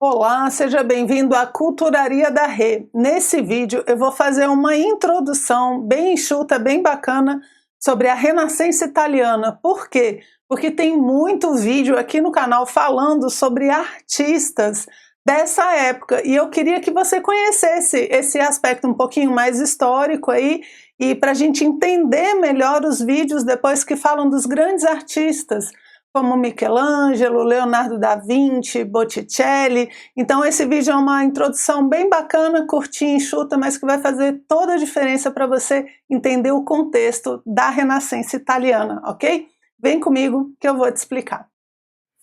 Olá, seja bem-vindo à Culturaria da Rê. Nesse vídeo eu vou fazer uma introdução bem enxuta, bem bacana sobre a Renascença italiana. Por quê? Porque tem muito vídeo aqui no canal falando sobre artistas dessa época e eu queria que você conhecesse esse aspecto um pouquinho mais histórico aí e para a gente entender melhor os vídeos depois que falam dos grandes artistas como Michelangelo, Leonardo da Vinci, Botticelli. Então esse vídeo é uma introdução bem bacana, curtinha, enxuta, mas que vai fazer toda a diferença para você entender o contexto da Renascença italiana, ok? Vem comigo que eu vou te explicar.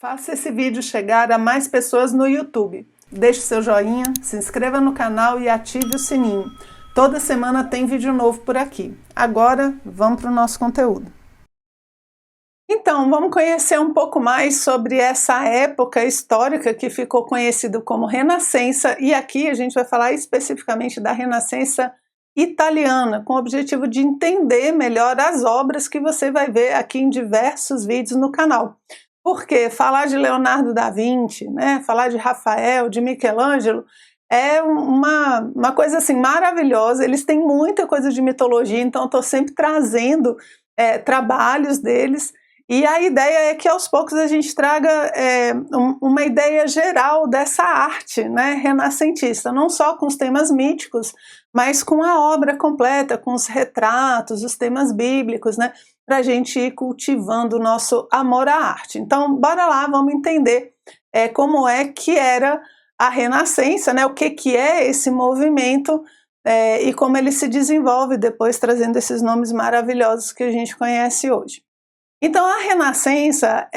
Faça esse vídeo chegar a mais pessoas no YouTube. Deixe seu joinha, se inscreva no canal e ative o sininho. Toda semana tem vídeo novo por aqui. Agora, vamos para o nosso conteúdo. Então, vamos conhecer um pouco mais sobre essa época histórica que ficou conhecida como Renascença, e aqui a gente vai falar especificamente da Renascença italiana, com o objetivo de entender melhor as obras que você vai ver aqui em diversos vídeos no canal. Porque falar de Leonardo da Vinci, né, falar de Rafael, de Michelangelo, é uma coisa assim maravilhosa. Eles têm muita coisa de mitologia, então eu estou sempre trazendo trabalhos deles. E a ideia é que aos poucos a gente traga uma ideia geral dessa arte, né, renascentista, não só com os temas míticos, mas com a obra completa, com os retratos, os temas bíblicos, né, para a gente ir cultivando o nosso amor à arte. Então, bora lá, vamos entender como é que era a Renascença, né, o que é esse movimento e como ele se desenvolve depois, trazendo esses nomes maravilhosos que a gente conhece hoje. Então a Renascença,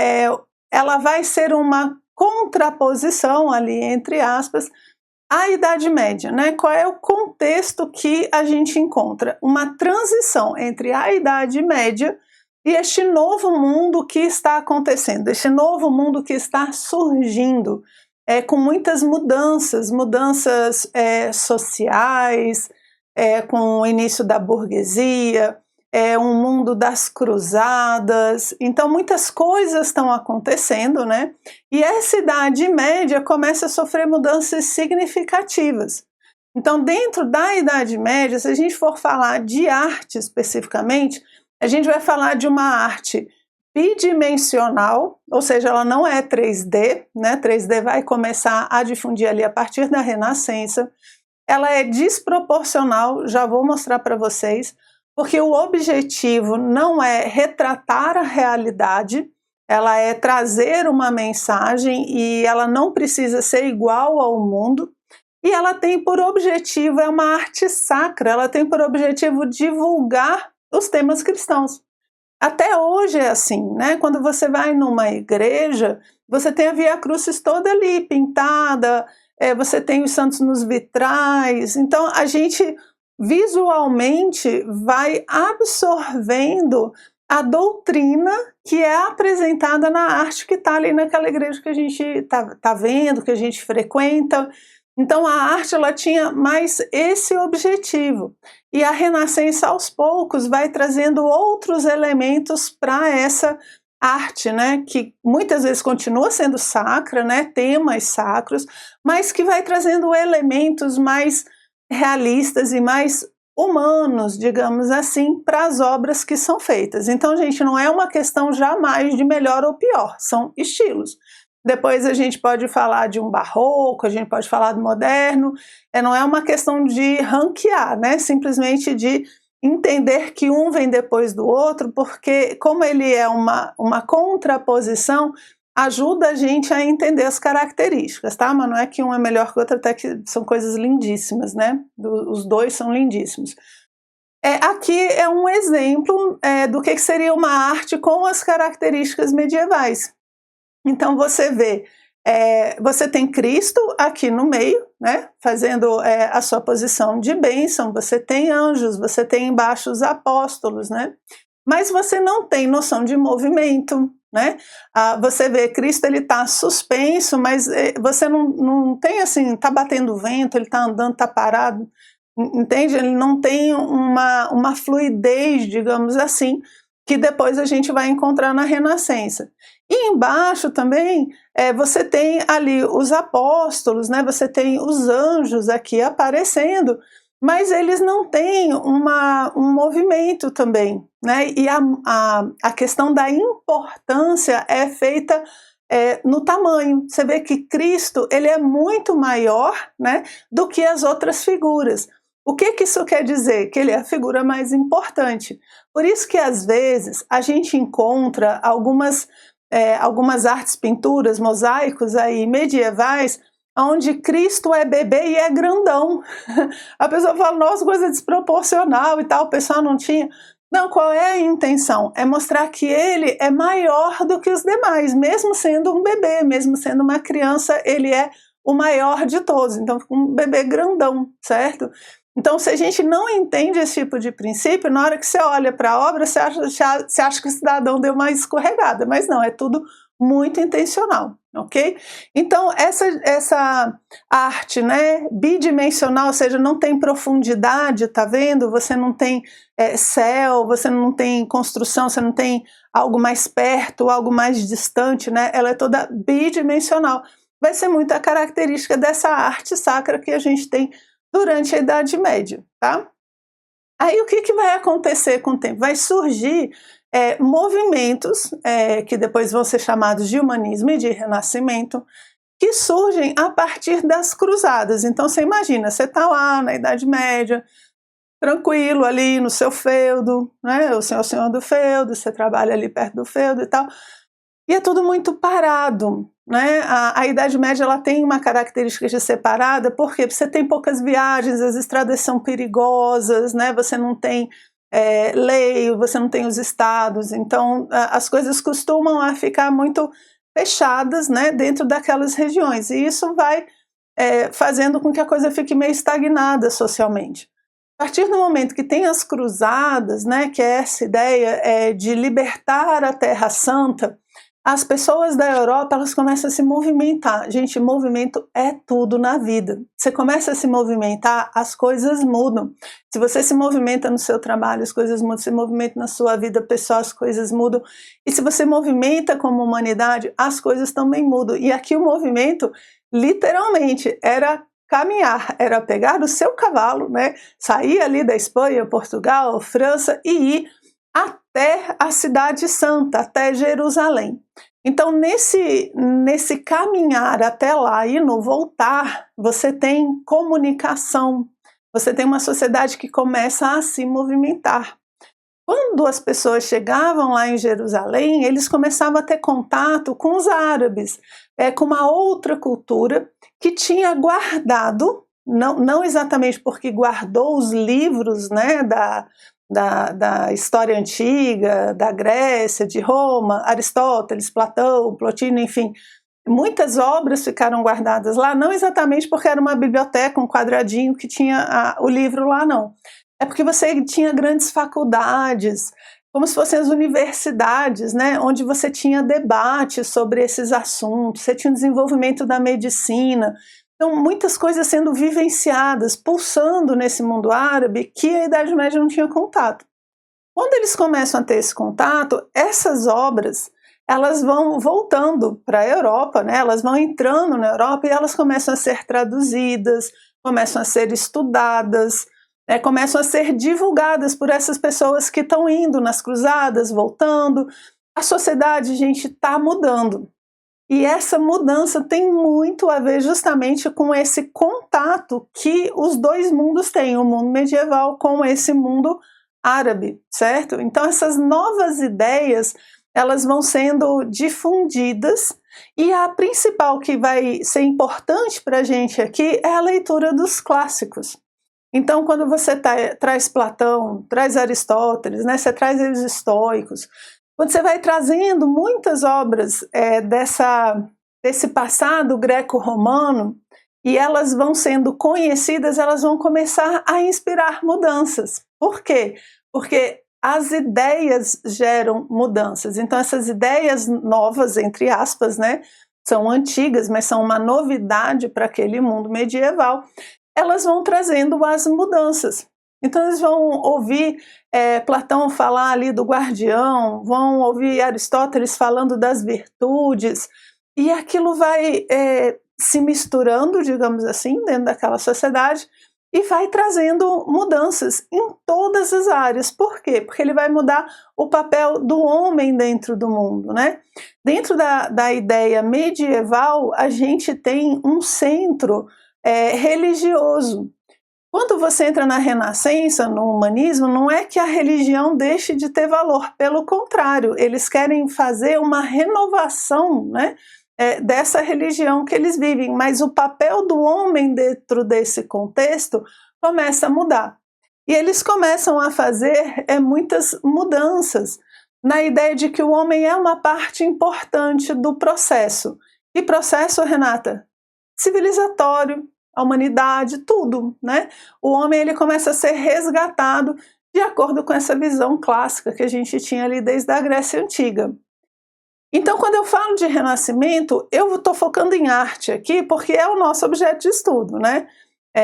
ela vai ser uma contraposição ali, entre aspas, à Idade Média, né? Qual é o contexto que a gente encontra? Uma transição entre a Idade Média e este novo mundo que está acontecendo, este novo mundo que está surgindo, com muitas mudanças sociais, com o início da burguesia, um mundo das cruzadas, então muitas coisas estão acontecendo, né? E essa Idade Média começa a sofrer mudanças significativas. Então, dentro da Idade Média, se a gente for falar de arte especificamente, a gente vai falar de uma arte bidimensional, ou seja, ela não é 3D, né? 3D vai começar a difundir ali a partir da Renascença. Ela é desproporcional, já vou mostrar para vocês, porque o objetivo não é retratar a realidade, ela é trazer uma mensagem e ela não precisa ser igual ao mundo, e ela tem por objetivo, é uma arte sacra, ela tem por objetivo divulgar os temas cristãos. Até hoje é assim, né? Quando você vai numa igreja, você tem a Via Crucis toda ali pintada, você tem os santos nos vitrais, então a gente visualmente vai absorvendo a doutrina que é apresentada na arte que está ali naquela igreja que a gente tá vendo, que a gente frequenta. Então a arte ela tinha mais esse objetivo. E a Renascença aos poucos vai trazendo outros elementos para essa arte, né, que muitas vezes continua sendo sacra, né, temas sacros, mas que vai trazendo elementos mais realistas e mais humanos, digamos assim, para as obras que são feitas. Então, gente, não é uma questão jamais de melhor ou pior, são estilos. Depois a gente pode falar de um barroco, a gente pode falar do moderno, não é uma questão de ranquear, né? Simplesmente de entender que um vem depois do outro, porque como ele é uma contraposição, ajuda a gente a entender as características, tá? Mas não é que um é melhor que o outro, até que são coisas lindíssimas, né? Os dois são lindíssimos. Aqui é um exemplo do que seria uma arte com as características medievais. Então você vê, você tem Cristo aqui no meio, né? Fazendo a sua posição de bênção, você tem anjos, você tem embaixo os apóstolos, né? Mas você não tem noção de movimento, né? Você vê, Cristo ele está suspenso, mas você não tem assim, está batendo vento, ele está andando, está parado, entende? Ele não tem uma fluidez, digamos assim, que depois a gente vai encontrar na Renascença. E embaixo também você tem ali os apóstolos, né? Você tem os anjos aqui aparecendo, mas eles não têm um movimento também, né? E a questão da importância é feita no tamanho. Você vê que Cristo ele é muito maior, né, do que as outras figuras. O que isso quer dizer? Que ele é a figura mais importante. Por isso que às vezes a gente encontra algumas artes, pinturas, mosaicos aí medievais, onde Cristo é bebê e é grandão. A pessoa fala, nossa, coisa desproporcional e tal, o pessoal não tinha. Não, qual é a intenção? É mostrar que ele é maior do que os demais, mesmo sendo um bebê, mesmo sendo uma criança, ele é o maior de todos. Então, um bebê grandão, certo? Então, se a gente não entende esse tipo de princípio, na hora que você olha para a obra, você acha que o cidadão deu uma escorregada, mas não, é tudo muito intencional, ok? Então, essa arte, né, bidimensional, ou seja, não tem profundidade, tá vendo? Você não tem céu, você não tem construção, você não tem algo mais perto, algo mais distante, né? Ela é toda bidimensional. Vai ser muita característica dessa arte sacra que a gente tem durante a Idade Média, tá? Aí o que vai acontecer com o tempo? Vai surgir movimentos que depois vão ser chamados de humanismo e de renascimento, que surgem a partir das cruzadas. Então você imagina, você está lá na Idade Média, tranquilo ali no seu feudo, né? O senhor do feudo, você trabalha ali perto do feudo e tal, e é tudo muito parado, né? A Idade Média ela tem uma característica de ser parada, porque você tem poucas viagens, as estradas são perigosas, né? Você não tem lei, você não tem os estados, então as coisas costumam a ficar muito fechadas, né, dentro daquelas regiões, e isso vai fazendo com que a coisa fique meio estagnada socialmente. A partir do momento que tem as cruzadas, né, que é essa ideia de libertar a Terra Santa, as pessoas da Europa elas começam a se movimentar. Gente, movimento é tudo na vida. Você começa a se movimentar, as coisas mudam. Se você se movimenta no seu trabalho, as coisas mudam. Se você movimenta na sua vida pessoal, as coisas mudam. E se você movimenta como humanidade, as coisas também mudam. E aqui o movimento, literalmente, era caminhar, era pegar o seu cavalo, né, sair ali da Espanha, Portugal, França e ir até a Cidade Santa, até Jerusalém. Então, nesse caminhar até lá e no voltar, você tem comunicação, você tem uma sociedade que começa a se movimentar. Quando as pessoas chegavam lá em Jerusalém, eles começavam a ter contato com os árabes, com uma outra cultura que tinha guardado, não exatamente porque guardou os livros, né, da história antiga, da Grécia, de Roma, Aristóteles, Platão, Plotino, enfim, muitas obras ficaram guardadas lá, não exatamente porque era uma biblioteca, um quadradinho que tinha o livro lá, não. É porque você tinha grandes faculdades, como se fossem as universidades, né, onde você tinha debates sobre esses assuntos, você tinha o desenvolvimento da medicina. Então, muitas coisas sendo vivenciadas, pulsando nesse mundo árabe que a Idade Média não tinha contato. Quando eles começam a ter esse contato, essas obras, elas vão voltando para a Europa, né? Elas vão entrando na Europa e elas começam a ser traduzidas, começam a ser estudadas, começam a ser divulgadas por essas pessoas que estão indo nas cruzadas, voltando. A sociedade, gente, está mudando. E essa mudança tem muito a ver justamente com esse contato que os dois mundos têm, o mundo medieval com esse mundo árabe, certo? Então essas novas ideias, elas vão sendo difundidas e a principal que vai ser importante para a gente aqui é a leitura dos clássicos. Então quando você traz Platão, traz Aristóteles, né, você traz os estoicos, quando você vai trazendo muitas obras desse passado greco-romano e elas vão sendo conhecidas, elas vão começar a inspirar mudanças. Por quê? Porque as ideias geram mudanças. Então essas ideias novas, entre aspas, né, são antigas, mas são uma novidade para aquele mundo medieval, elas vão trazendo as mudanças. Então eles vão ouvir Platão falar ali do guardião, vão ouvir Aristóteles falando das virtudes, e aquilo vai se misturando, digamos assim, dentro daquela sociedade, e vai trazendo mudanças em todas as áreas. Por quê? Porque ele vai mudar o papel do homem dentro do mundo, né? Dentro da ideia medieval, a gente tem um centro religioso. Quando você entra na Renascença, no humanismo, não é que a religião deixe de ter valor, pelo contrário, eles querem fazer uma renovação, né, dessa religião que eles vivem, mas o papel do homem dentro desse contexto começa a mudar. E eles começam a fazer muitas mudanças na ideia de que o homem é uma parte importante do processo. E processo, Renata? Civilizatório, a humanidade, tudo, né? O homem ele começa a ser resgatado de acordo com essa visão clássica que a gente tinha ali desde a Grécia Antiga. Então, quando eu falo de renascimento, eu estou focando em arte aqui, porque é o nosso objeto de estudo, né?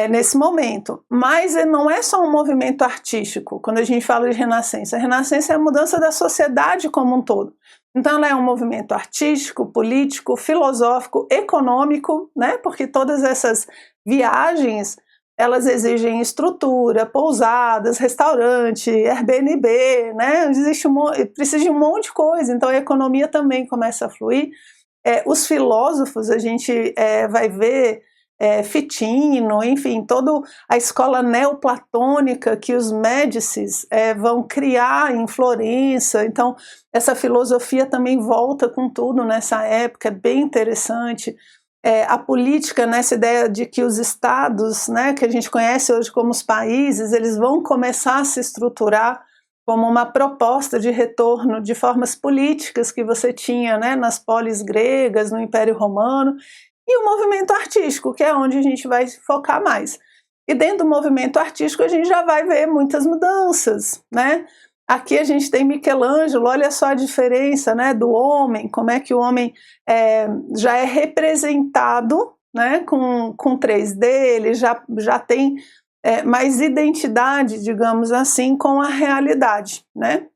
Nesse momento. Mas não é só um movimento artístico, quando a gente fala de renascença. A renascença é a mudança da sociedade como um todo. Então, ela é um movimento artístico, político, filosófico, econômico, né? Porque todas essas viagens, elas exigem estrutura, pousadas, restaurante, Airbnb, né? Precisa de um monte de coisa, então a economia também começa a fluir. Os filósofos, a gente vai ver Fitino, enfim, toda a escola neoplatônica que os Médicis vão criar em Florença, então essa filosofia também volta com tudo nessa época, é bem interessante. A política, nessa ideia de que os estados, né, que a gente conhece hoje como os países, eles vão começar a se estruturar como uma proposta de retorno de formas políticas que você tinha, né, nas polis gregas, no Império Romano, e o movimento artístico, que é onde a gente vai focar mais. E dentro do movimento artístico a gente já vai ver muitas mudanças, né? Aqui a gente tem Michelangelo, olha só a diferença, né, do homem, como é que o homem já é representado, né, com 3D, ele já tem mais identidade, digamos assim, com a realidade, né?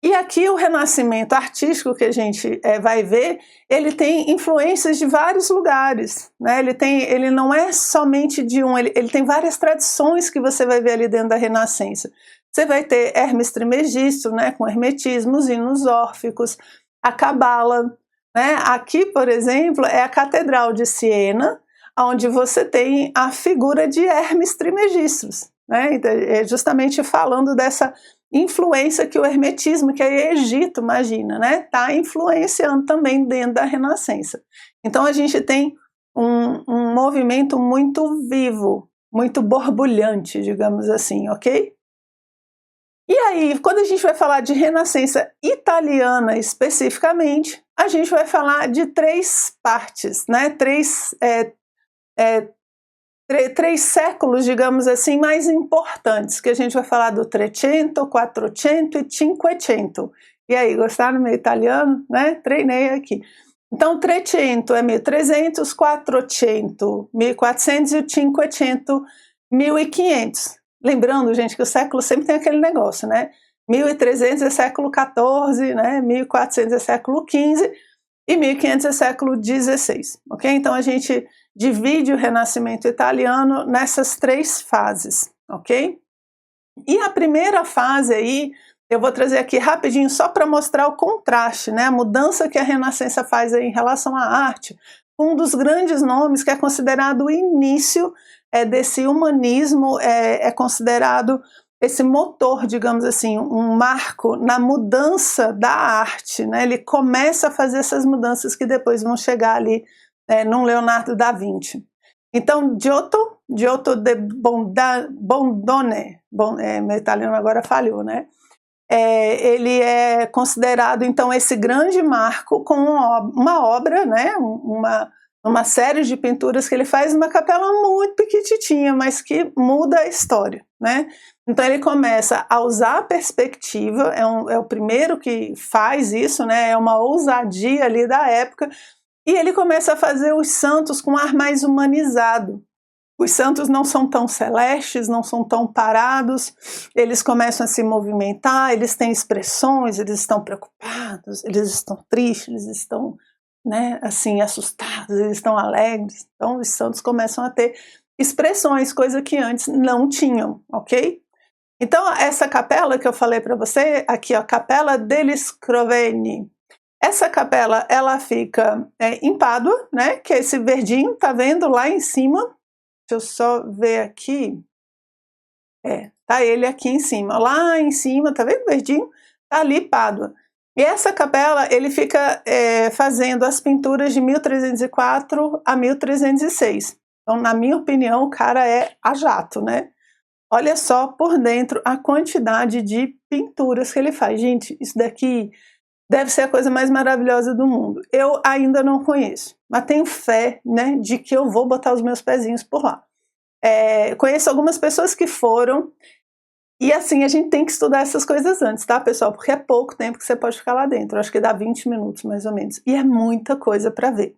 E aqui o renascimento artístico que a gente vai ver, ele tem influências de vários lugares, né? Ele não é somente de um, ele tem várias tradições que você vai ver ali dentro da Renascença. Você vai ter Hermes Trismegisto, né, com hermetismo, os hinos órficos, a cabala, né? Aqui, por exemplo, é a Catedral de Siena, onde você tem a figura de Hermes Trismegisto, né? Justamente falando dessa influência que o hermetismo, que é Egito, imagina, né, está influenciando também dentro da Renascença. Então a gente tem um movimento muito vivo, muito borbulhante, digamos assim, ok? E aí, quando a gente vai falar de Renascença italiana especificamente, a gente vai falar de 3 partes, né, três séculos, digamos assim, mais importantes, que a gente vai falar do Trecento, Quattrocento e Cinquecento. E aí, gostaram do meu italiano? Né? Treinei aqui. Então, Trecento é 1300, Quattrocento, 1400 e o Cinquecento, 1500. Lembrando, gente, que o século sempre tem aquele negócio, né? 1300 é século XIV, né? 1400 é século XV e 1500 é século XVI, ok? Então, a gente divide o Renascimento italiano nessas 3 fases, ok? E a primeira fase aí, eu vou trazer aqui rapidinho só para mostrar o contraste, né? A mudança que a Renascença faz aí em relação à arte. Um dos grandes nomes que é considerado o início desse humanismo, é considerado esse motor, digamos assim, um marco na mudança da arte, né? Ele começa a fazer essas mudanças que depois vão chegar ali num Leonardo da Vinci. Então, Giotto de Bondone, meu italiano agora falhou, né? Ele é considerado, então, esse grande marco com uma obra, né? Uma série de pinturas que ele faz numa capela muito pequititinha, mas que muda a história, né? Então ele começa a usar a perspectiva, é o primeiro que faz isso, né? É uma ousadia ali da época, e ele começa a fazer os santos com um ar mais humanizado. Os santos não são tão celestes, não são tão parados, eles começam a se movimentar, eles têm expressões, eles estão preocupados, eles estão tristes, eles estão, né, assim, assustados, eles estão alegres. Então os santos começam a ter expressões, coisa que antes não tinham, ok? Então essa capela que eu falei para você, aqui ó, Capela degli Scrovegni, essa capela ela fica em Pádua, né, que é esse verdinho, tá vendo lá em cima? Deixa eu só ver aqui. Tá ele aqui em cima. Lá em cima, tá vendo verdinho? Tá ali Pádua. E essa capela, ele fica fazendo as pinturas de 1304 a 1306. Então, na minha opinião, o cara é a jato, né? Olha só por dentro a quantidade de pinturas que ele faz. Gente, isso daqui deve ser a coisa mais maravilhosa do mundo. Eu ainda não conheço, mas tenho fé, né, de que eu vou botar os meus pezinhos por lá. Conheço algumas pessoas que foram, e assim, a gente tem que estudar essas coisas antes, tá, pessoal? Porque é pouco tempo que você pode ficar lá dentro, eu acho que dá 20 minutos mais ou menos, e é muita coisa para ver.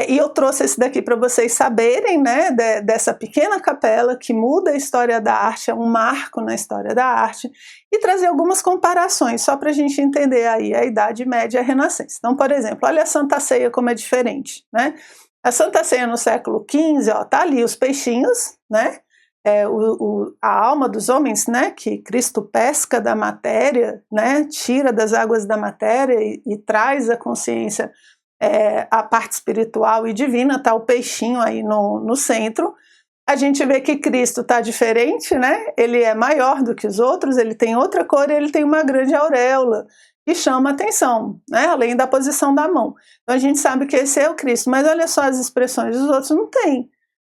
E eu trouxe esse daqui para vocês saberem, né, dessa pequena capela que muda a história da arte, é um marco na história da arte, e trazer algumas comparações, só para a gente entender aí a Idade Média e a Renascença. Então, por exemplo, olha a Santa Ceia como é diferente, né? A Santa Ceia no século XV, ó, tá ali os peixinhos, né? A alma dos homens, né? Que Cristo pesca da matéria, né? Tira das águas da matéria e traz a consciência, a parte espiritual e divina, tá o peixinho aí no centro. A gente vê que Cristo tá diferente, né? Ele é maior do que os outros, ele tem outra cor e ele tem uma grande auréola que chama atenção, né? Além da posição da mão. Então a gente sabe que esse é o Cristo, mas olha só as expressões, os outros não têm,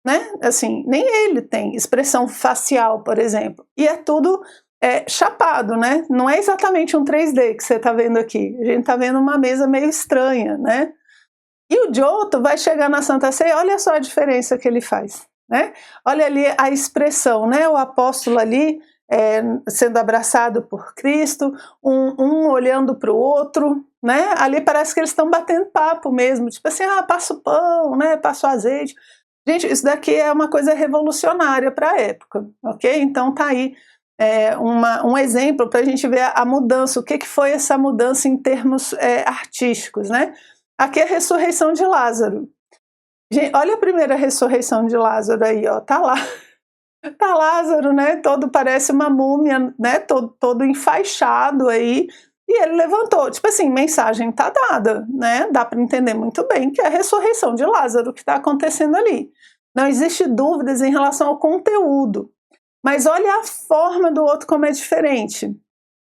né? Assim, nem ele tem expressão facial, por exemplo. E é tudo chapado, né? Não é exatamente um 3D que você está vendo aqui. A gente está vendo uma mesa meio estranha, né? E o Giotto vai chegar na Santa Ceia, olha só a diferença que ele faz, né? Olha ali a expressão, né? O apóstolo ali sendo abraçado por Cristo, um olhando para o outro, né? Ali parece que eles estão batendo papo mesmo, tipo assim, passa o pão, né? Passa o azeite. Gente, isso daqui é uma coisa revolucionária para a época, ok? Então tá aí um exemplo para a gente ver a mudança, o que foi essa mudança em termos artísticos, né? Aqui é a ressurreição de Lázaro. Gente, olha a primeira ressurreição de Lázaro aí, ó, tá lá. Tá Lázaro, né, todo parece uma múmia, né, todo enfaixado aí, e ele levantou, tipo assim, mensagem tá dada, né, dá para entender muito bem que é a ressurreição de Lázaro que está acontecendo ali. Não existe dúvidas em relação ao conteúdo, mas olha a forma do outro como é diferente.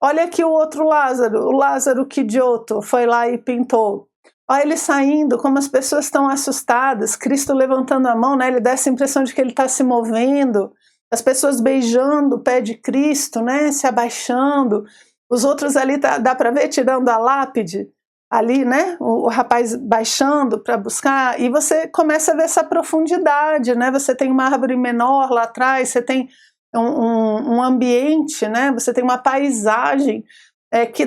Olha aqui o outro Lázaro, o Lázaro que Giotto foi lá e pintou. Olha ele saindo, como as pessoas estão assustadas, Cristo levantando a mão, né, ele dá essa impressão de que ele está se movendo, as pessoas beijando o pé de Cristo, né, se abaixando, os outros ali dá para ver tirando a lápide, ali, né, o rapaz baixando para buscar, e você começa a ver essa profundidade, né, você tem uma árvore menor lá atrás, você tem um ambiente, né, você tem uma paisagem que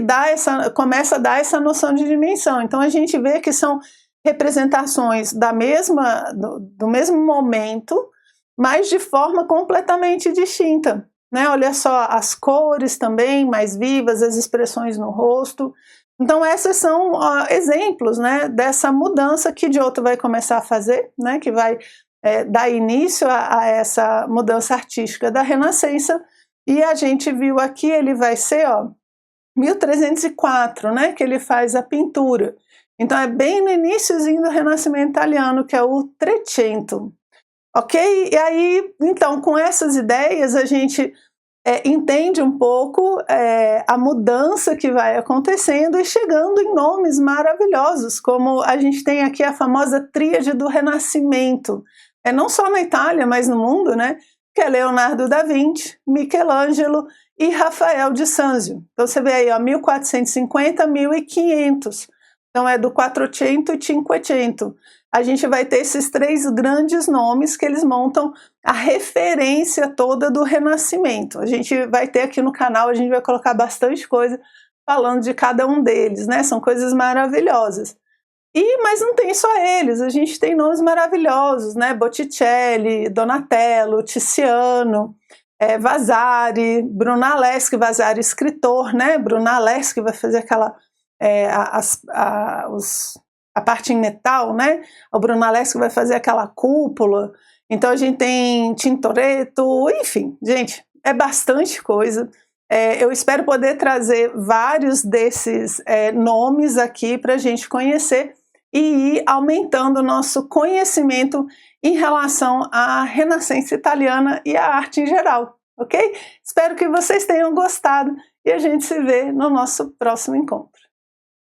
começa a dar essa noção de dimensão. Então a gente vê que são representações do mesmo momento, mas de forma completamente distinta, né? Olha só as cores também mais vivas, as expressões no rosto. Então esses são exemplos, né, dessa mudança que Giotto vai começar a fazer, né, que vai dar início a essa mudança artística da Renascença, e a gente viu aqui, ele vai ser 1304, né, que ele faz a pintura. Então é bem no iníciozinho do Renascimento italiano, que é o Trecento. Ok? E aí, então, com essas ideias, a gente entende um pouco a mudança que vai acontecendo e chegando em nomes maravilhosos, como a gente tem aqui a famosa tríade do Renascimento, não só na Itália, mas no mundo, né? Que é Leonardo da Vinci, Michelangelo e Rafael de Sanzio. Então você vê aí, ó, 1450, 1500. Então é do Quattrocento e Cinquecento. A gente vai ter esses três grandes nomes que eles montam a referência toda do Renascimento. A gente vai ter aqui no canal, a gente vai colocar bastante coisa falando de cada um deles, né? São coisas maravilhosas. Mas não tem só eles, a gente tem nomes maravilhosos, né? Botticelli, Donatello, Tiziano, Vasari, Brunelleschi, Vasari escritor, né? Brunelleschi vai fazer aquela a parte em metal, né? O Brunelleschi vai fazer aquela cúpula. Então a gente tem Tintoretto, enfim, gente, é bastante coisa. Eu espero poder trazer vários desses nomes aqui para a gente conhecer e ir aumentando o nosso conhecimento em relação à Renascença italiana e à arte em geral, ok? Espero que vocês tenham gostado e a gente se vê no nosso próximo encontro.